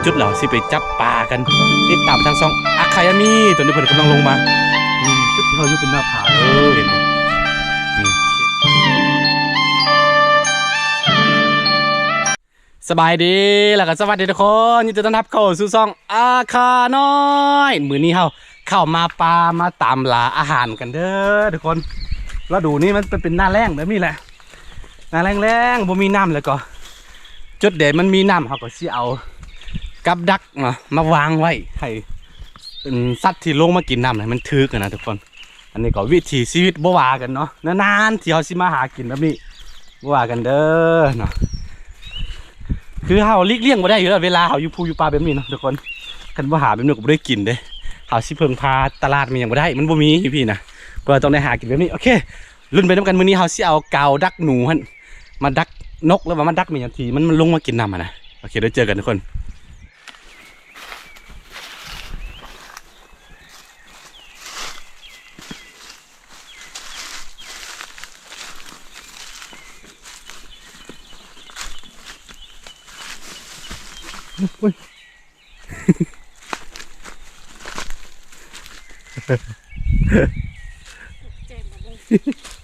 จุดแล้วสิไปจับปลากันติดตามทางช่องอาคายามีตอนนี้เพิ่นกำลังลงมาจุดที่เขาอยู่เป็นหน้าผาเห็นบ่สบายดีแล้วก็สวัสดีทุกคนยินดีต้อนรับเข้าสู่ช่องอาคาน้อยมื้อนี้เฮาเข้ามาปลามาตามล่าอาหารกันเด้อทุกคนแล้วดูนี่มันเป็นหน้าแล้งแบบนี้แหละหน้าแล้งบ่มีน้ำแล้วก็จุดเด่นมันมีน้ำเขาก็สิเอากับดักมาวางไว้ให้สัตว์ที่ลงมากินน้ำมันทึกนะทุกคนอันนี้ก็วิถีชีวิตบ่ว่ากันเนาะนานๆที่เขาสิมาหากินแบบนี้บ่ว่ากันเด้อเนาะคือเขาลีกเลี่ยงบ่ได้อยู่แล้วเวลาเขาอยู่ภูอยู่ป่าแบบนี้เนาะทุกคนกันบ่หาแบบนี้ก็บ่ได้กินเด้เขาสิเพิ่งพาตลาดมันยังบ่ได้มันบ่มีพี่นะก็ต้องได้หากินแบบนี้โอเครุ่นไปน้ำกันมื้อนี้เขาสิเอากาวดักหนูหั่นมาดักนกแล้วมาดักมีอย่างทีมันลงมากินน้ำนะโอเคเดี๋ยวเจอกันทุกคน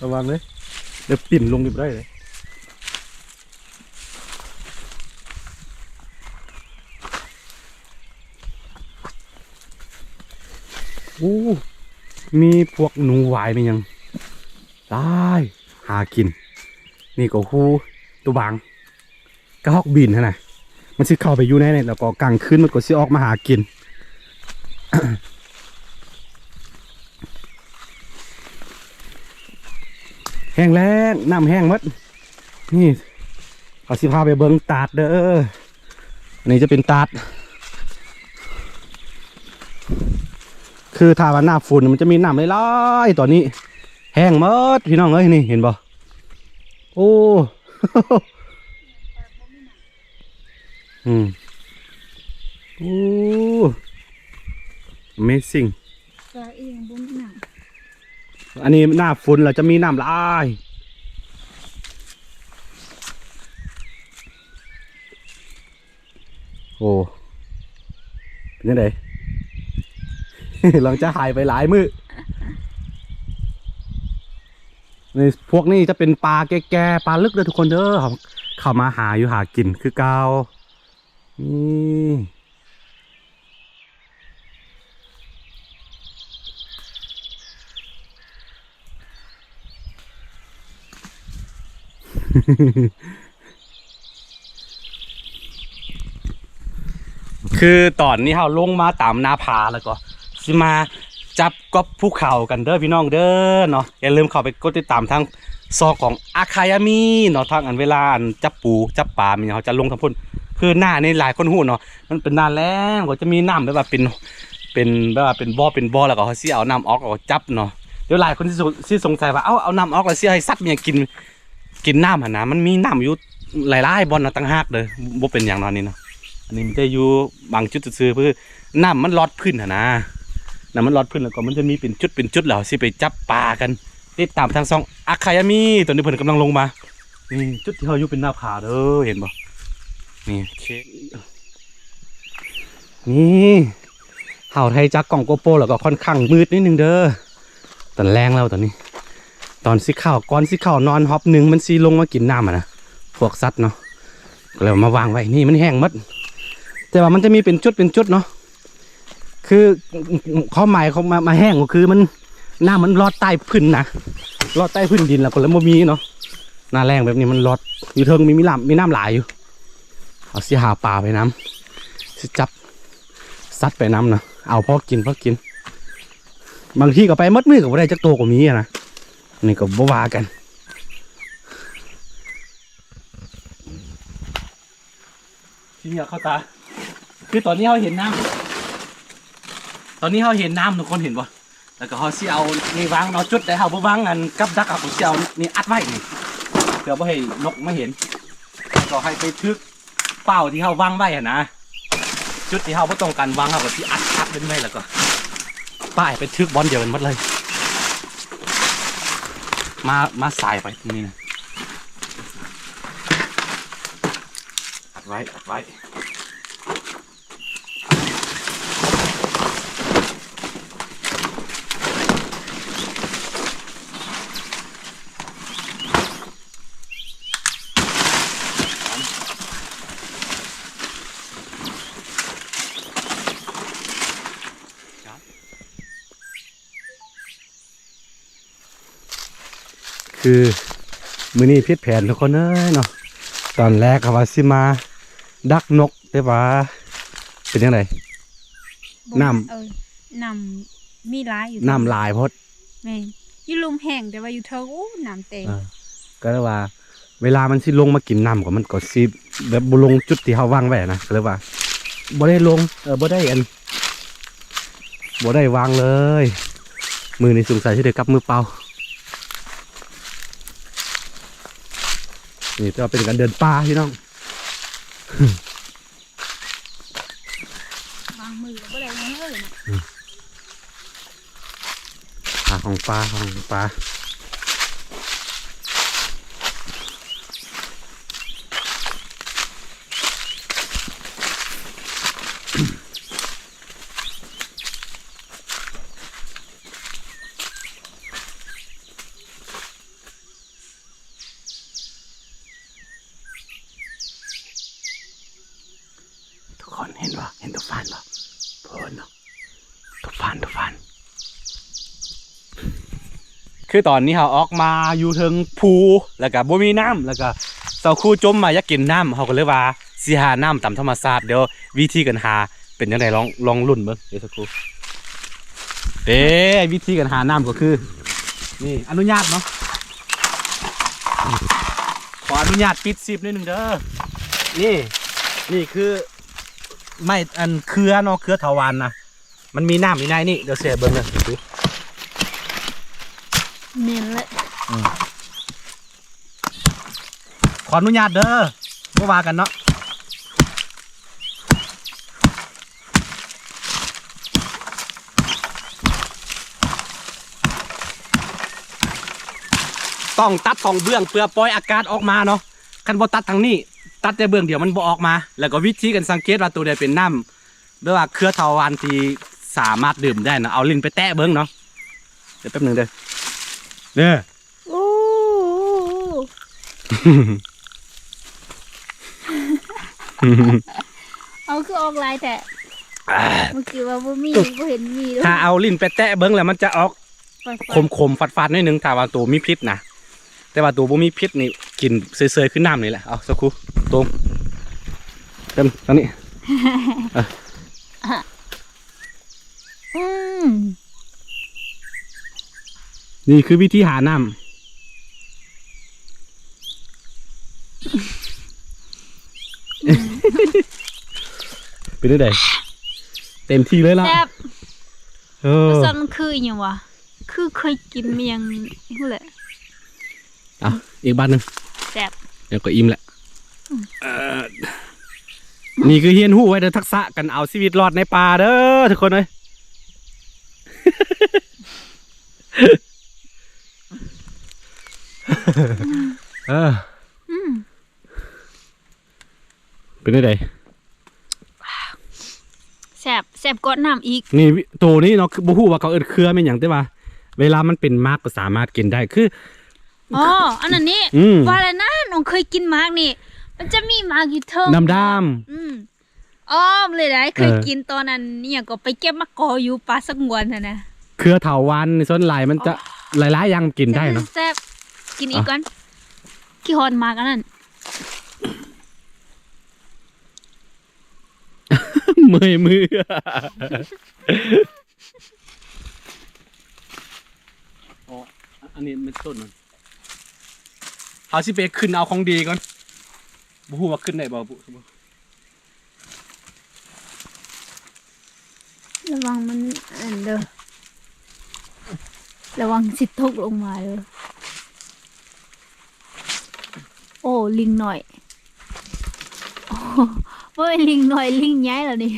ระวังเลยเดี๋ยวปิ่นลงดิบได้เลยโอ้มีพวกหนูหวายมันยังได้หากินนี่ก็ฮูตัวบางกระหอกบินฮะนะมันสิเข้าไปอยู่ในนี่แล้วก็กลางคืนมันก็สิออกมาหากิน แห้งแล้งน้ำแห้งมัดนี่เขาสิพาไปเบิ้งตาดเด้ออันนี้จะเป็นตาดคือถ้าว่าหน้าฝนมันจะมีน้ำไหลๆตอนนี้แห้งมัดพี่น้องเอ้ยนี่เห็นบ่โอ้โอ้ Amazing อันนี้หน้าฝนเราจะมีน้ำลายโอ้เป็นยังไง หลังจะหายไปหลายมื้อในพวกนี้จะเป็นปลาแก่ๆปลาลึกเลยทุกคนเด้อเข้ามาหาอยู่หากินคือเก่านี่คือตอนนี้เราลงมาตามนาผาแล้วก็สิมาจับกบภูเขากันเด้อพี่น้องเด้อเนาะอย่าลืมเข้าไปกดติดตามทางซอกของอาคายามีเนาะทางอันเวลาจับปูจับปลามันเขาจะลงทางพุ่นคือหน้านี่หลายคนหูเนาะมันเป็นหน้าแล้งก็จะมีน้ำแบบว่าเป็นแบบว่าเป็นบ่อแล้วก็เขาสิเอาน้ำออกแล้วก็จับเนาะเดี๋ยวหลายคนที่สงสัยว่าเอาน้ำออกแล้วสิให้สัตว์มันกินน้ำหนะมันมีน้ำอยู่หลายๆบ่อนนะต่างหากเลยบ่เป็นอย่างนั้นนี่เนาะอันนี้มันจะอยู่บางจุดซื่อเพื่อน้ำมันลอดพื้นนะน้ำมันลอดพื้นแล้วก็มันจะมีเป็นจุดแล้วสิไปจับปลากันติดตามทางช่องอาคายามีตอนนี้เพิ่นกำลังลงมานี่จุดที่เขาอยู่เป็นหน้าผาเด้อเห็นบ่นี่นี่เห่าไทยจักกล่องโกโปรแล้วก็ค่อนข้างมืดนิดนึงเด้อตอนแรงแล้วตอนนี้ตอนสิข้าวก้อนสิข้าวนอนฮอปหนึ่งมันซีลงมากินน้ำนะพวกสัตว์เนาะก็เลยมาวางไว้นี่มันแห้งมัดแต่ว่ามันจะมีเป็นจุดเนาะคือข้อหมายเขามาแห้งก็คือมันน้ำมันลอดใต้พื้นนะลอดใต้พื้นดินแล้วก็เลยมีเนาะหน้าแรงแบบนี้มันลอดอยู่เทิงมีน้ำหลายอยู่เอาสิหาปลาไปน้ำสิจับซัดไปน้ำนะเอาพอกินบางทีก็ไปมัดมือกับอะไรจักโตก็มีนะนี่ก็บ่ว่ากันที่นี่เข้าตาคือตอนนี้เขาเห็นน้ำทุกคนเห็นป่ะแล้วก็เขาสิเอานี่วางเนาะจุดได้เขาบ่วางกันกับดักเขาสิเอานี่อัดไว้นี่เพื่อบ่ให้นกไม่เห็นก็ให้ไปทึกเป้าที่เขาวางไว้นะจุดที่เขาบ่ต้องการวางเขาก็ที่อัดเป็นไว้แล้วก็ป้ายไปทึกบอลเดียวกันหมดเลยมาใส่ไปตรงนี้นะอัดไว้ คือมื้อนี้ผิดแผนทุกคนเอ้ยเนาะตอนแรกเขาว่าสิมาดักนกแต่ว่าเป็นยังไงน้ำมีหลายอยู่ น้ำลายพด แม่นอยู่ลุมแห้งแต่ว่าอยู่เทิงโอ้น้ำเต็ม ก็เลยว่า เวลามันสิลงมากินน้ำก็มันก็สิแบบบ่ลงจุดที่เขาวางไว้นะก็เลยว่าบ่ได้ลงบ่ได้บ่ได้วางเลยมือนี่สงสัยที่เด็กกลับมือเปล่านี่จะเป็นการเดินป่าพี่น้อง วางมือก็ได้ยังเลยนะ ป่าของปลาของปลาทุกคนเห็นว่าเห็นตัวฟันป่ะเพิ่นเนาะตัวฟันคือตอนนี้เขาออกมาอยู่ถึงภูแล้วก็บ่มีน้ำแล้วก็เสาคู่จมมาอยากกินน้ำเขาก็เลยว่าสิหาน้ำตามธรรมชาติเดี๋ยววิธีกันหาเป็นยังไงลองลุ่นเบิ่งเดี๋ยวสักครู่วิธีกันหาน้ำก็คือนี่อนุญาตเนาะขออนุญาตปิดซิปนิดนึงเด้อนี่คือไม่อันเครือเนาะเครือถาวรนะมันมีน้ำอยู่ในนี่เดี๋ยวเสียเบิ่งเลยดูเน้นเลยขออนุญาตเด้อบ่ว่ากันเนาะต้องตัดของเบื้องเพื่อปล่อยอากาศออกมาเนาะคันบ่ตัดทางนี้ตัดแต่เบื้องเดียวมันบ่ออกมาแล้วก็วิธีการสังเกตว่าตัวใดเป็นน้ำหรือว่าเครือทวารที่สามารถดื่มได้นะเอาลิ้นไปแตะเบื้องเนาะเดี๋ยวแป๊บนึงเด้อเนี่ยโอ้เอาคือออกลายแต่เมื่อกี้ว่าบ่มีบ่เห็นมีถ้าเอาลิ้นไปแตะเบิ้งแล้วมันจะออกขมๆฟัดๆนิดนึงถ้าว่าตัวมีพิษนะแต่ว่าตัวบ่มีพิษนี่กินเซยๆขึ้นน้ำนี่แหละเอาสักครู่ตรงเต็มตอนนี้นี่คือวิธีหาน้ำเป็นได้เต็มที่เลยล่ะซันคืออย่างวะคือเคยกินเมียงนี่แหละเอาอีกบ้านหนึ่งแซ่บเดี๋ยวก็อิ่มแหละนี่คือเฮียนหู้ไว้เด้อทักษะกันเอาชีวิตรอดในป่าเด้อทุกคนเลยเป็นได้แซ่บกดน้ำอีกนี่ตัวนี้เนาะบ่ฮู้ว่าเขาเอิ้นเครือเป็นหยังแต่ว่าเวลามันเป็นมากก็สามารถกินได้คืออ๋ออันนั้นนี่ว่าแล้วนะน้องเคยกินมากนี่มันจะมีมากอยู่เทิงดำอ้อมเลยได้เคยกินตอนนั้นเนี่ยก็ไปเก็บมะกออยู่ป่าสักงวนนะเครือเถาวัลย์ส้นลายมันจะหลายๆอย่างกินได้เนาะแซ่บกินอีกก่อนขี้ฮอนมากอันนั้นมืออันนี้มันต้นมันเอาสิเปขึ้นเอาของดีก่อนบูฮูว่าขึ้นได้บ่บุระวังมันเด้อระวังสิทกลงมาเด้อโอ้ลิงหน่อยโอ้ไม่ลิงหน่อยลิงย้ายแล้วนี่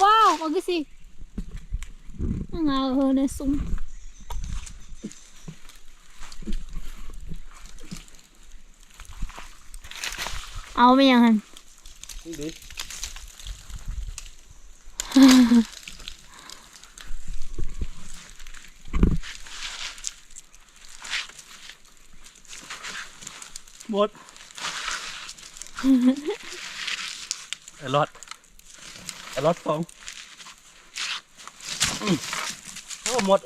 ว้าวเอากี่สิงาเนี่ยซุ้มเอาไม่ยังหัน หมดไอ้รอดสองโอ้หมด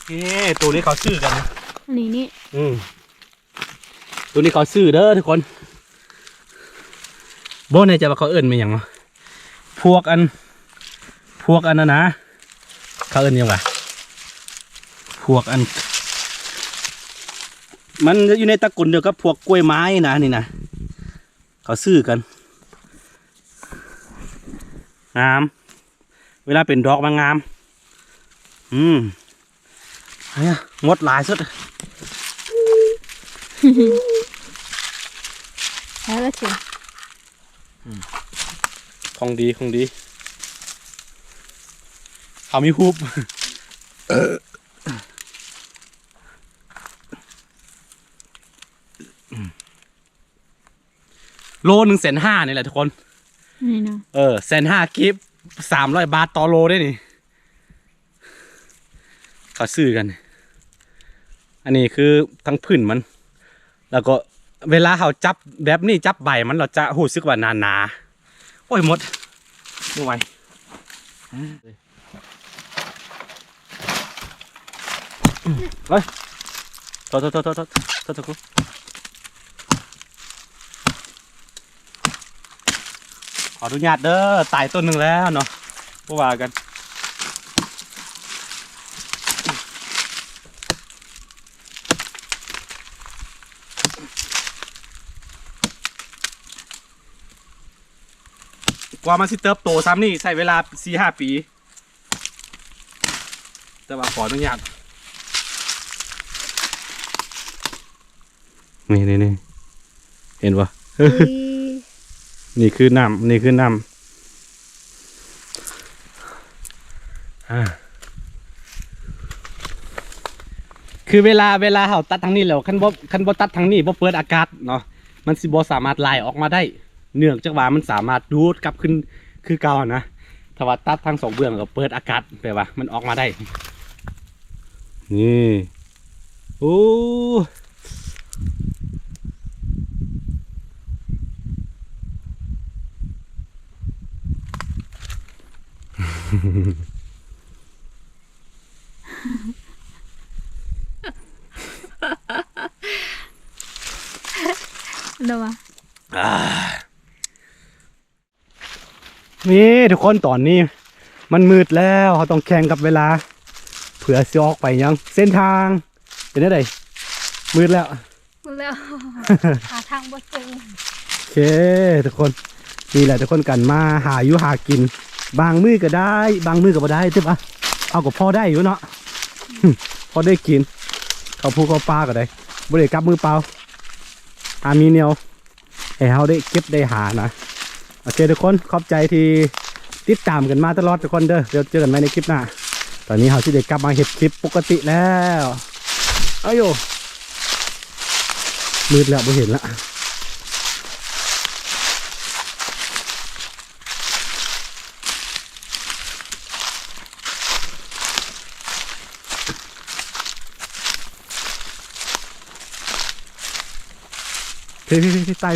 นี่ตัวนี้เขาซื้อกันนะ อันนี้นี่ ตัวนี้เขาซื้อเด้อทุกคนโบในใจว่าเขาเอิ้นมาอย่างเนาะพวกอันนั้นนะเขาเอิ้นยังไงพวกอันมันอยู่ในตระกูลเดียวกับพวกกล้วยไม้นะนี่นะเขาซื้อกันงามเวลาเป็นดอกมันงามเนี่ยงดหลายสุด แล้วก็เสีย ของดีเขามีฮูบโล150,000นี่แหละทุกคน นี่นะ 150,000กิฟ300 บาทต่อโลได้นี่เขาซื้อกัน อันนี้คือทั้งพื้นมัน แล้วก็เวลาเขาจับแบบนี้จับใบมันเราจะหูซึกว่าหนาโอ้ยหมดไม่ไหวเฮ้ยโทษขออนุญาตเด้อตายต้นหนึ่งแล้วเนาะพวกว่ากันกว่ามันสิเติบโตซ้ำนี่ใช้เวลา 4-5 ปีแต่ว่าขออนุญาตนี่เห็นปะ นี่คือน้ำคือเวลาเขาตัดทางนี้แล้วคันบ่ตัดทางนี้บ่เปิดอากาศเนาะมันสิบ่สามารถไหลออกมาได้เนื่องจากว่ามันสามารถดูดกลับขึ้นคือเก่านะถ้าว่าตัดทาง2เบื้องก็เปิดอากาศแปลว่ามันออกมาได้นี่โอ้ เดี๋ยวมา นี่ทุกคนตอนนี้มันมืดแล้วเขาต้องแข่งกับเวลาเผื่อจะออกไปยังเส้นทางเป็นอะไรมืดแล้ว หมดแล้ว หาทางบ่เจอ โอเคทุกคนนี่แหละทุกคนกันมาหาอยู่หากินบางมือก็ได้บางมือก็บ่ได้ใช่ปะเอากับพ่อได้อยู่เนาะ พอได้กินเขาพูเขาปลาก็ได้บ่ได้กลับมือเปล่ามีเนียวให้เขาได้เก็บได้หานะโอเคทุกคนขอบใจที่ติดตามกันมาตลอดทุกคนเด้อเดี๋ยวเจอกันใหม่ในคลิปหน้าตอนนี้เขาที่ได้กลับมาเห็ดคลิปปกติแล้วอ้โยมืดแล้วไม่เห็นละพี่ไต